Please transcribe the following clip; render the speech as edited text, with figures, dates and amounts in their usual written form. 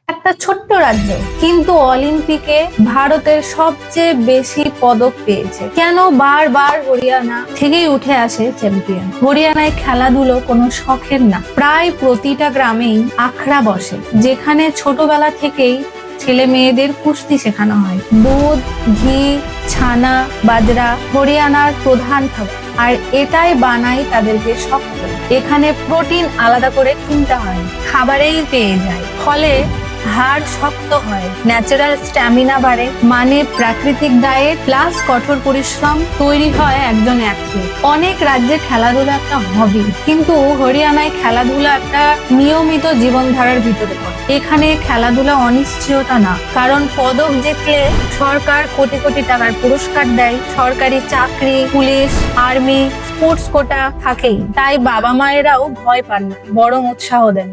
একটা ছোট্ট রাজ্য, কিন্তু অলিম্পিকে ভারতের সবচেয়ে বেশি পদক পেয়েছে। কেন বারবার হরিয়ানা থেকেই উঠে আসে চ্যাম্পিয়ন? হরিয়ানায় খেলাধুলো কোনো শখের না, প্রায় প্রতিটা গ্রামেই আখড়া বসে, যেখানে ছোটবেলা থেকেই ছেলে মেয়েদের কুস্তি শেখানো হয়। দুধ, ঘি, ছানা, বাজরা হরিয়ানার প্রধান খাবার, আর এটাই বানায় তাদেরকে শক্ত। এখানে প্রোটিন আলাদা করে কিনতে হয়, খাবারেই পেয়ে যায়, ফলে হাড় শক্ত হয়, ন্যাচারাল স্ট্যামিনা বাড়ে। মানে প্রাকৃতিক ডায়েট প্লাস কঠোর পরিশ্রম, তৈরি হয় একজন অ্যাথলিট। অনেক রাজ্যে খেলাধুলা একটা হবি, কিন্তু হরিয়ানায় খেলাধুলা একটা নিয়মিত জীবনধারার ভিতরে পড়ে। এখানে খেলাধুলা অনিশ্চয়তা না, কারণ পদক জিতলে সরকার কোটি কোটি টাকার পুরস্কার দেয়, সরকারি চাকরি, পুলিশ, আর্মি, স্পোর্টস কোটা থাকেই। তাই বাবা মায়েরাও ভয় পান না, বরং উৎসাহ দেন।